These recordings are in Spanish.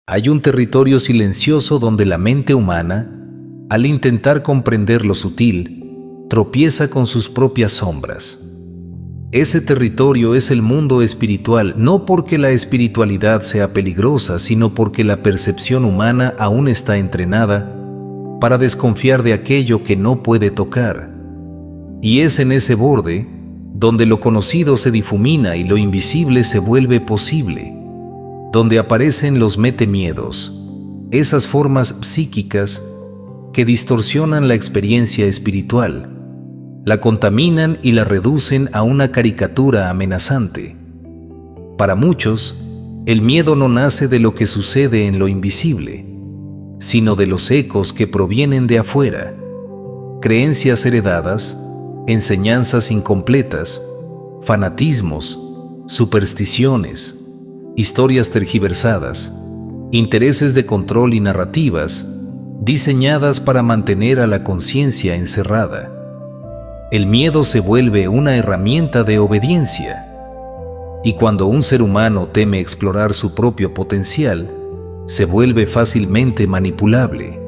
Hay un territorio silencioso donde la mente humana, al intentar comprender lo sutil, tropieza con sus propias sombras. Ese territorio es el mundo espiritual, no porque la espiritualidad sea peligrosa, sino porque la percepción humana aún está entrenada para desconfiar de aquello que no puede tocar. Y es en ese borde donde lo conocido se difumina y lo invisible se vuelve posible, donde aparecen los metemiedos, esas formas psíquicas que distorsionan la experiencia espiritual, la contaminan y la reducen a una caricatura amenazante. Para muchos, el miedo no nace de lo que sucede en lo invisible, sino de los ecos que provienen de afuera, creencias heredadas, enseñanzas incompletas, fanatismos, supersticiones, historias tergiversadas, intereses de control y narrativas diseñadas para mantener a la conciencia encerrada. El miedo se vuelve una herramienta de obediencia, y cuando un ser humano teme explorar su propio potencial, se vuelve fácilmente manipulable,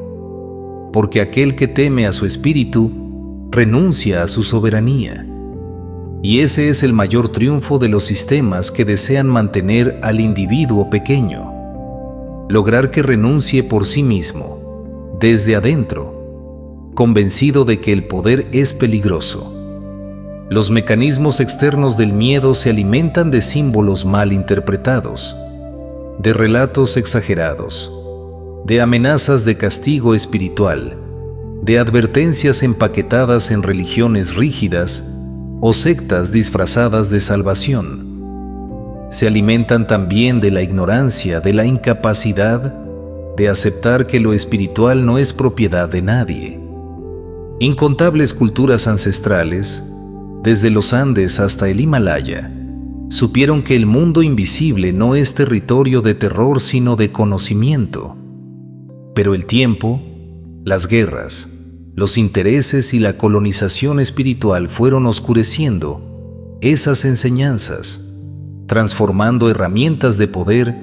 porque aquel que teme a su espíritu renuncia a su soberanía. Y ese es el mayor triunfo de los sistemas que desean mantener al individuo pequeño, lograr que renuncie por sí mismo, desde adentro, convencido de que el poder es peligroso. Los mecanismos externos del miedo se alimentan de símbolos mal interpretados, de relatos exagerados, de amenazas de castigo espiritual, de advertencias empaquetadas en religiones rígidas o sectas disfrazadas de salvación. Se alimentan también de la ignorancia, de la incapacidad de aceptar que lo espiritual no es propiedad de nadie. Incontables culturas ancestrales, desde los Andes hasta el Himalaya, supieron que el mundo invisible no es territorio de terror sino de conocimiento. Pero el tiempo, las guerras, los intereses y la colonización espiritual fueron oscureciendo esas enseñanzas, transformando herramientas de poder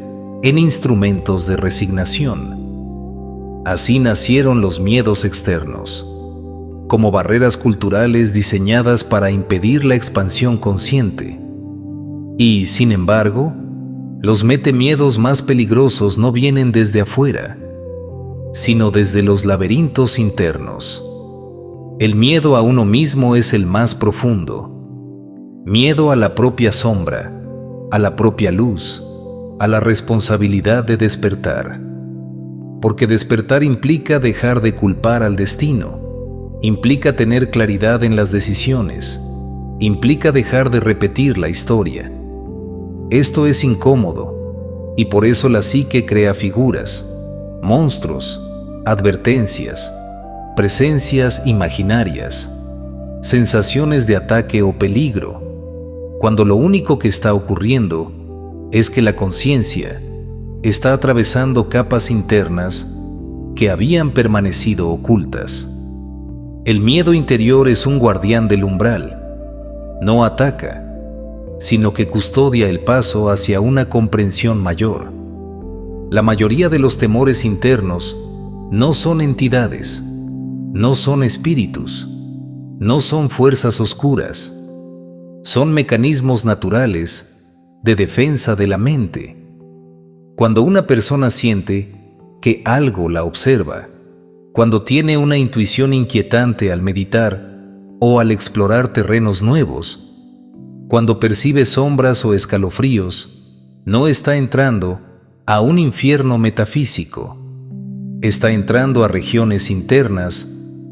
en instrumentos de resignación. Así nacieron los miedos externos, como barreras culturales diseñadas para impedir la expansión consciente. Y, sin embargo, los metemiedos más peligrosos no vienen desde afuera, sino desde los laberintos internos. El miedo a uno mismo es el más profundo. Miedo a la propia sombra, a la propia luz, a la responsabilidad de despertar. Porque despertar implica dejar de culpar al destino, implica tener claridad en las decisiones, implica dejar de repetir la historia. Esto es incómodo, y por eso la psique crea figuras, monstruos, advertencias, presencias imaginarias, sensaciones de ataque o peligro, cuando lo único que está ocurriendo es que la conciencia está atravesando capas internas que habían permanecido ocultas. El miedo interior es un guardián del umbral. No ataca, sino que custodia el paso hacia una comprensión mayor. La mayoría de los temores internos no son entidades, no son espíritus, no son fuerzas oscuras, son mecanismos naturales de defensa de la mente. Cuando una persona siente que algo la observa, cuando tiene una intuición inquietante al meditar o al explorar terrenos nuevos, cuando percibe sombras o escalofríos, no está entrando a un infierno metafísico, está entrando a regiones internas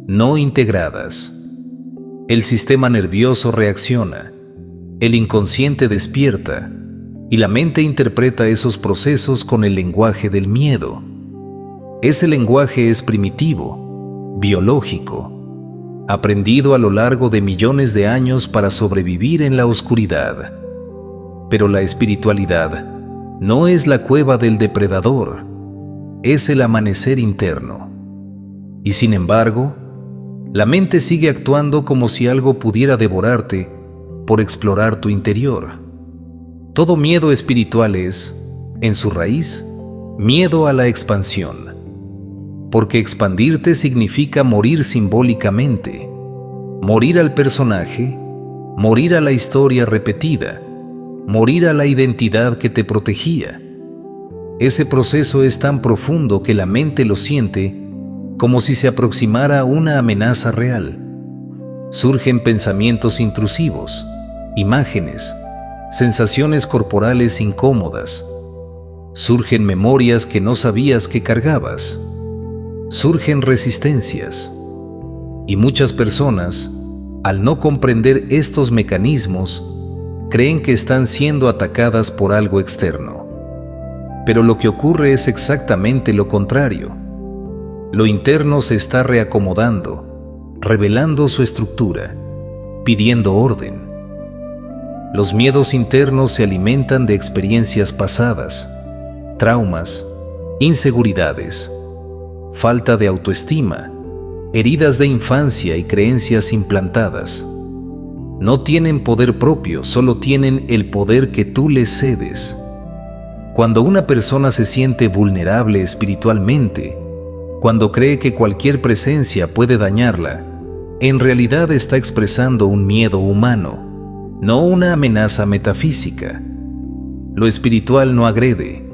no integradas. El sistema nervioso reacciona, el inconsciente despierta, y la mente interpreta esos procesos con el lenguaje del miedo. Ese lenguaje es primitivo, biológico, aprendido a lo largo de millones de años para sobrevivir en la oscuridad. Pero la espiritualidad no es la cueva del depredador, es el amanecer interno. Y sin embargo, la mente sigue actuando como si algo pudiera devorarte por explorar tu interior. Todo miedo espiritual es, en su raíz, Miedo a la expansión. Porque expandirte significa morir simbólicamente, morir al personaje, morir a la historia repetida, morir a la identidad que te protegía. Ese proceso es tan profundo que la mente lo siente como si se aproximara a una amenaza real. Surgen pensamientos intrusivos, imágenes, sensaciones corporales incómodas. Surgen memorias que no sabías que cargabas. Surgen resistencias. Y muchas personas, al no comprender estos mecanismos, creen que están siendo atacadas por algo externo. Pero lo que ocurre es exactamente lo contrario. Lo interno se está reacomodando, revelando su estructura, pidiendo orden. Los miedos internos se alimentan de experiencias pasadas, traumas, inseguridades, falta de autoestima, heridas de infancia y creencias implantadas. No tienen poder propio, solo tienen el poder que tú les cedes. Cuando una persona se siente vulnerable espiritualmente, cuando cree que cualquier presencia puede dañarla, en realidad está expresando un miedo humano, no una amenaza metafísica. Lo espiritual no agrede,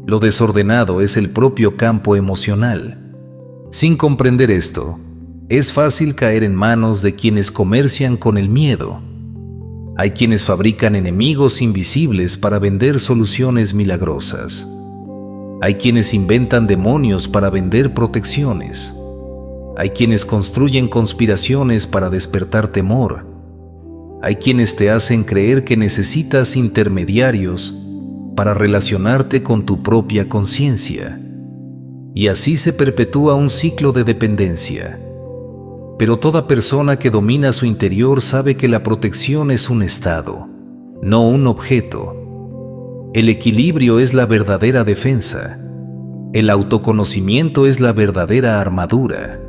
lo desordenado es el propio campo emocional. Sin comprender esto, es fácil caer en manos de quienes comercian con el miedo. Hay quienes fabrican enemigos invisibles para vender soluciones milagrosas. Hay quienes inventan demonios para vender protecciones. Hay quienes construyen conspiraciones para despertar temor. Hay quienes te hacen creer que necesitas intermediarios para relacionarte con tu propia conciencia. Y así se perpetúa un ciclo de dependencia. Pero toda persona que domina su interior sabe que la protección es un estado, no un objeto. El equilibrio es la verdadera defensa. El autoconocimiento es la verdadera armadura.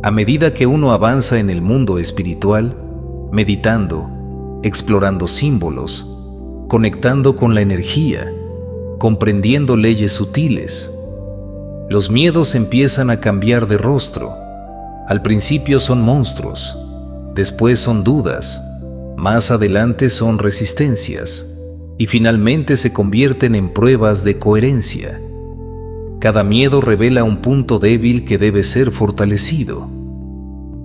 A medida que uno avanza en el mundo espiritual, meditando, explorando símbolos, conectando con la energía, comprendiendo leyes sutiles, los miedos empiezan a cambiar de rostro. Al principio son monstruos, después son dudas, más adelante son resistencias y finalmente se convierten en pruebas de coherencia. Cada miedo revela un punto débil que debe ser fortalecido.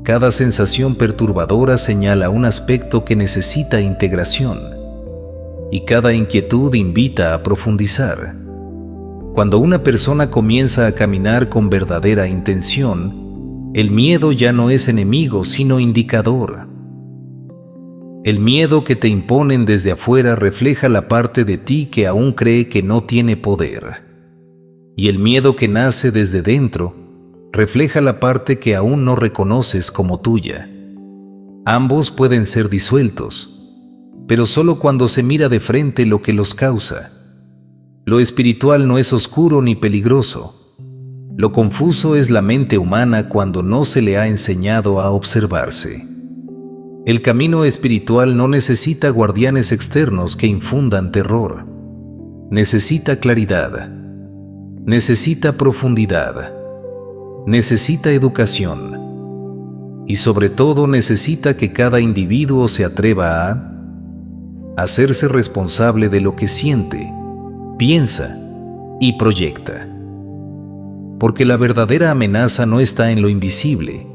Cada sensación perturbadora señala un aspecto que necesita integración y cada inquietud invita a profundizar. Cuando una persona comienza a caminar con verdadera intención, el miedo ya no es enemigo, sino indicador. El miedo que te imponen desde afuera refleja la parte de ti que aún cree que no tiene poder. Y el miedo que nace desde dentro refleja la parte que aún no reconoces como tuya. Ambos pueden ser disueltos, pero solo cuando se mira de frente lo que los causa. Lo espiritual no es oscuro ni peligroso. Lo confuso es la mente humana cuando no se le ha enseñado a observarse. El camino espiritual no necesita guardianes externos que infundan terror. Necesita claridad. Necesita profundidad. Necesita educación. Y sobre todo necesita que cada individuo se atreva a hacerse responsable de lo que siente, piensa y proyecta. Porque la verdadera amenaza no está en lo invisible,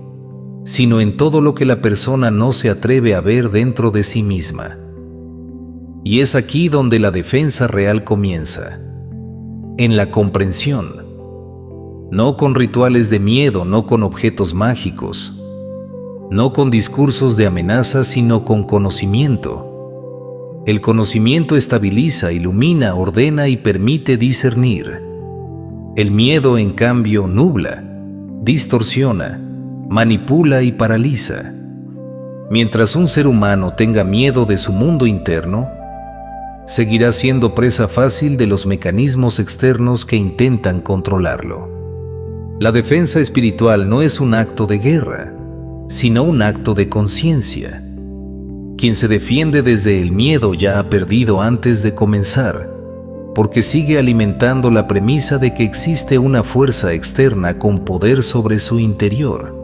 sino en todo lo que la persona no se atreve a ver dentro de sí misma. Y es aquí donde la defensa real comienza, en la comprensión. No con rituales de miedo, no con objetos mágicos, no con discursos de amenaza, sino con conocimiento. El conocimiento estabiliza, ilumina, ordena y permite discernir. El miedo, en cambio, nubla, distorsiona, manipula y paraliza. Mientras un ser humano tenga miedo de su mundo interno, seguirá siendo presa fácil de los mecanismos externos que intentan controlarlo. La defensa espiritual no es un acto de guerra, sino un acto de conciencia. Quien se defiende desde el miedo ya ha perdido antes de comenzar. porque sigue alimentando la premisa de que existe una fuerza externa con poder sobre su interior.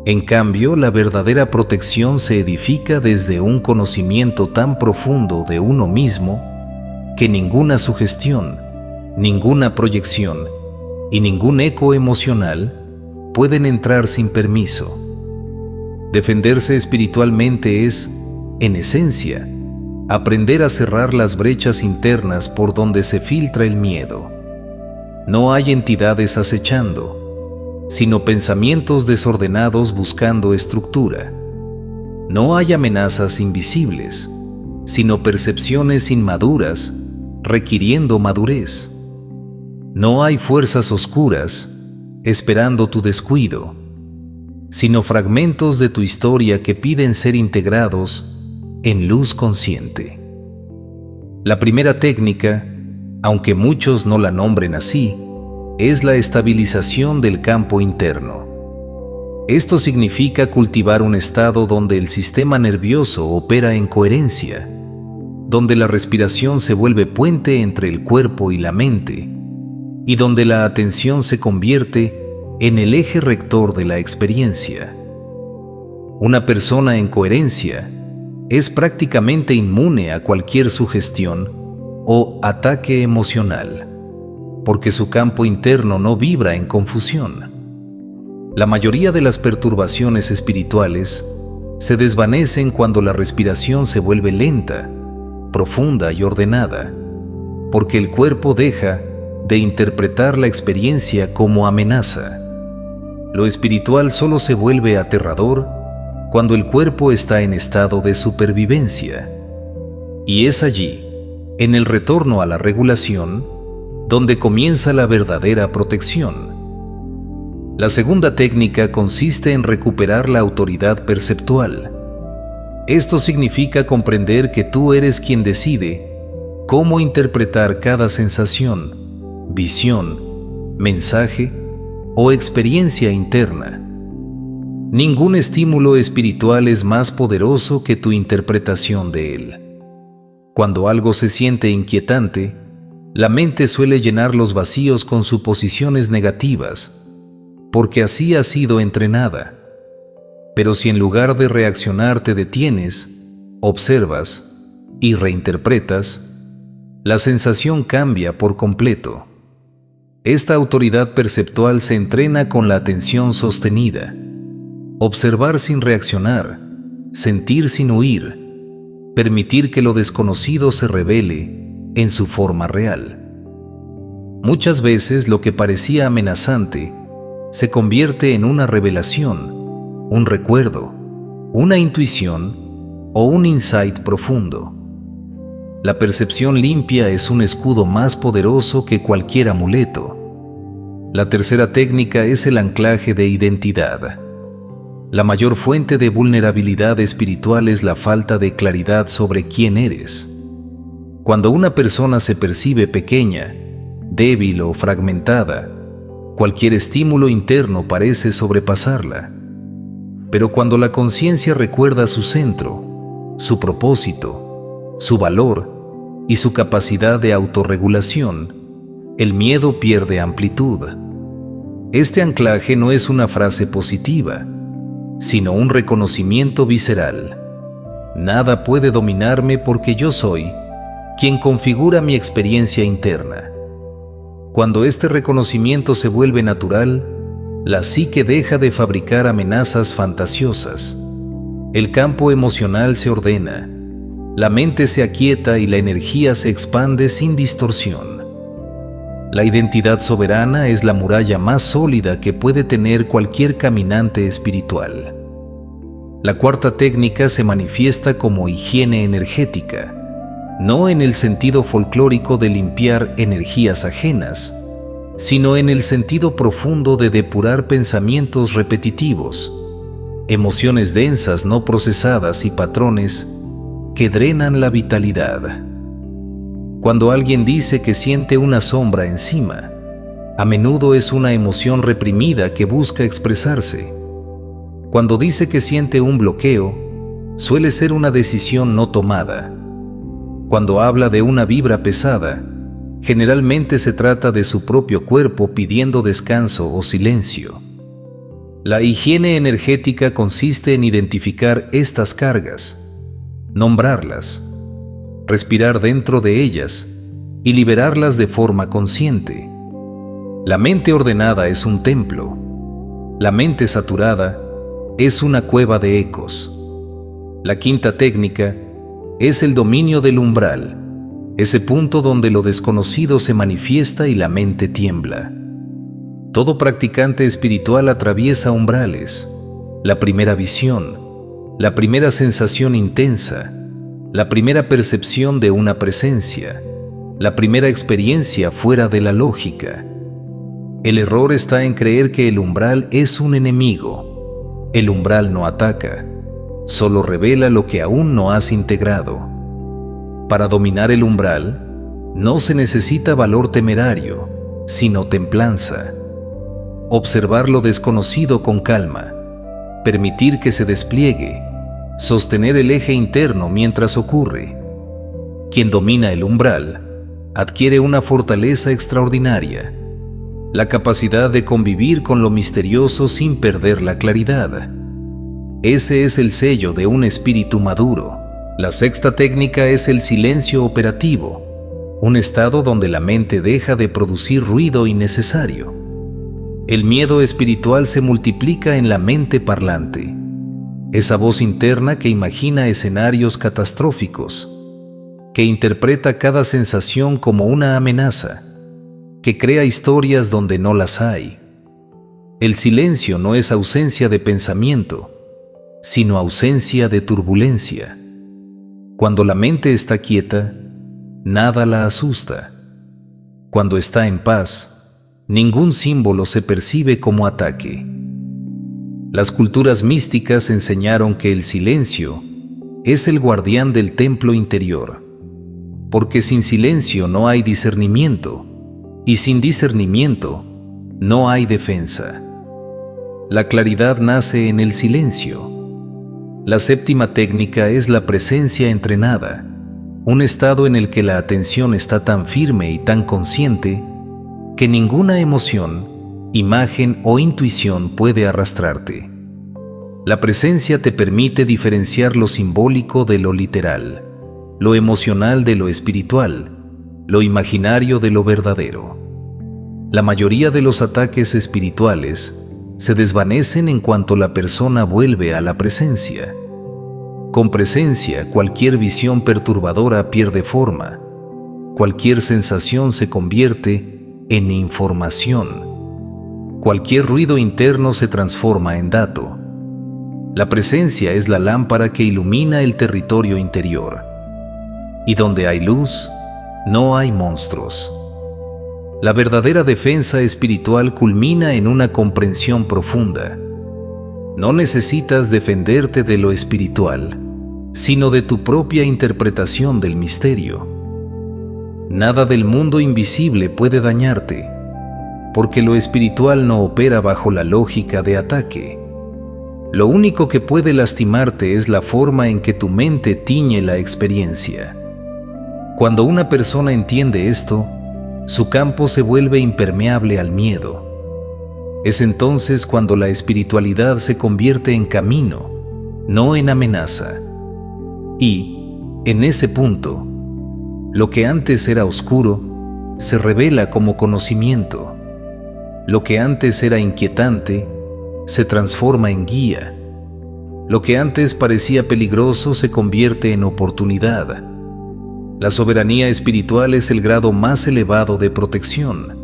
En cambio, la verdadera protección se edifica desde un conocimiento tan profundo de uno mismo que ninguna sugestión, ninguna proyección y ningún eco emocional pueden entrar sin permiso. Defenderse espiritualmente es, en esencia, aprender a cerrar las brechas internas por donde se filtra el miedo. No hay entidades acechando, sino pensamientos desordenados buscando estructura. No hay amenazas invisibles, sino percepciones inmaduras requiriendo madurez. No hay fuerzas oscuras esperando tu descuido, sino fragmentos de tu historia que piden ser integrados en luz consciente. La primera técnica, aunque muchos no la nombren así, es la estabilización del campo interno. Esto significa cultivar un estado donde el sistema nervioso opera en coherencia, donde la respiración se vuelve puente entre el cuerpo y la mente, y donde la atención se convierte en el eje rector de la experiencia. Una persona en coherencia es prácticamente inmune a cualquier sugestión o ataque emocional, porque su campo interno no vibra en confusión. La mayoría de las perturbaciones espirituales se desvanecen cuando la respiración se vuelve lenta, profunda y ordenada, porque el cuerpo deja de interpretar la experiencia como amenaza. Lo espiritual solo se vuelve aterrador cuando el cuerpo está en estado de supervivencia. Y es allí, en el retorno a la regulación, donde comienza la verdadera protección. La segunda técnica consiste en recuperar la autoridad perceptual. Esto significa comprender que tú eres quien decide cómo interpretar cada sensación, visión, mensaje o experiencia interna. Ningún estímulo espiritual es más poderoso que tu interpretación de él. Cuando algo se siente inquietante, la mente suele llenar los vacíos con suposiciones negativas, porque así ha sido entrenada. Pero si en lugar de reaccionar te detienes, observas y reinterpretas, la sensación cambia por completo. Esta autoridad perceptual se entrena con la atención sostenida. Observar sin reaccionar, sentir sin huir, permitir que lo desconocido se revele en su forma real. Muchas veces lo que parecía amenazante se convierte en una revelación, un recuerdo, una intuición o un insight profundo. La percepción limpia es un escudo más poderoso que cualquier amuleto. La tercera técnica es el anclaje de identidad. La mayor fuente de vulnerabilidad espiritual es la falta de claridad sobre quién eres. Cuando una persona se percibe pequeña, débil o fragmentada, cualquier estímulo interno parece sobrepasarla. Pero cuando la conciencia recuerda su centro, su propósito, su valor y su capacidad de autorregulación, el miedo pierde amplitud. Este anclaje no es una frase positiva, sino un reconocimiento visceral. Nada puede dominarme porque yo soy quien configura mi experiencia interna. Cuando este reconocimiento se vuelve natural, la psique deja de fabricar amenazas fantasiosas. El campo emocional se ordena, la mente se aquieta y la energía se expande sin distorsión. La identidad soberana es la muralla más sólida que puede tener cualquier caminante espiritual. La cuarta técnica se manifiesta como higiene energética, no en el sentido folclórico de limpiar energías ajenas, sino en el sentido profundo de depurar pensamientos repetitivos, emociones densas no procesadas y patrones que drenan la vitalidad. Cuando alguien dice que siente una sombra encima, a menudo es una emoción reprimida que busca expresarse. Cuando dice que siente un bloqueo, suele ser una decisión no tomada. Cuando habla de una vibra pesada, Generalmente se trata de su propio cuerpo pidiendo descanso o silencio. La higiene energética consiste en identificar estas cargas, nombrarlas, respirar dentro de ellas y liberarlas de forma consciente. La mente ordenada es un templo. La mente saturada es una cueva de ecos. La quinta técnica es el dominio del umbral, ese punto donde lo desconocido se manifiesta y la mente tiembla. Todo practicante espiritual atraviesa umbrales: la primera visión, la primera sensación intensa, la primera percepción de una presencia, la primera experiencia fuera de la lógica. El error está en creer que el umbral es un enemigo. El umbral no ataca, solo revela lo que aún no has integrado. Para dominar el umbral, no se necesita valor temerario, sino templanza. Observar lo desconocido con calma, permitir que se despliegue, sostener el eje interno mientras ocurre. Quien domina el umbral adquiere una fortaleza extraordinaria, la capacidad de convivir con lo misterioso sin perder la claridad. Ese es el sello de un espíritu maduro. La sexta técnica es el silencio operativo, un estado donde la mente deja de producir ruido innecesario. El miedo espiritual se multiplica en la mente parlante, esa voz interna que imagina escenarios catastróficos, que interpreta cada sensación como una amenaza, que crea historias donde no las hay. El silencio no es ausencia de pensamiento, sino ausencia de turbulencia. Cuando la mente está quieta, nada la asusta. Cuando está en paz, ningún símbolo se percibe como ataque. Las culturas místicas enseñaron que el silencio es el guardián del templo interior, porque sin silencio no hay discernimiento, y sin discernimiento no hay defensa. La claridad nace en el silencio. La séptima técnica es la presencia entrenada, un estado en el que la atención está tan firme y tan consciente que ninguna emoción, imagen o intuición puede arrastrarte. La presencia te permite diferenciar lo simbólico de lo literal, lo emocional de lo espiritual, lo imaginario de lo verdadero. La mayoría de los ataques espirituales se desvanecen en cuanto la persona vuelve a la presencia. Con presencia, cualquier visión perturbadora pierde forma, cualquier sensación se convierte en información, cualquier ruido interno se transforma en dato. La presencia es la lámpara que ilumina el territorio interior, y donde hay luz, no hay monstruos. La verdadera defensa espiritual culmina en una comprensión profunda. No necesitas defenderte de lo espiritual, sino de tu propia interpretación del misterio. Nada del mundo invisible puede dañarte, porque lo espiritual no opera bajo la lógica de ataque. Lo único que puede lastimarte es la forma en que tu mente tiñe la experiencia. Cuando una persona entiende esto, su campo se vuelve impermeable al miedo. Es entonces cuando la espiritualidad se convierte en camino, no en amenaza. Y, en ese punto, lo que antes era oscuro se revela como conocimiento. Lo que antes era inquietante se transforma en guía. Lo que antes parecía peligroso se convierte en oportunidad. La soberanía espiritual es el grado más elevado de protección.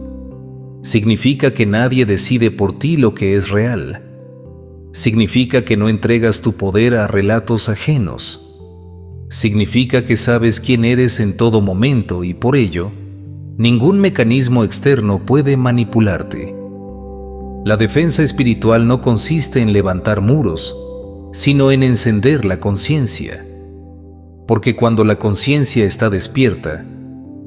Significa que nadie decide por ti lo que es real. Significa que no entregas tu poder a relatos ajenos. Significa que sabes quién eres en todo momento y por ello, ningún mecanismo externo puede manipularte. La defensa espiritual no consiste en levantar muros, sino en encender la conciencia. Porque cuando la conciencia está despierta,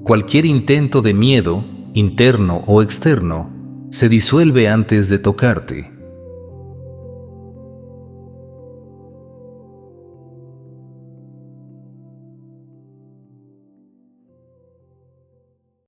cualquier intento de miedo, interno o externo, se disuelve antes de tocarte.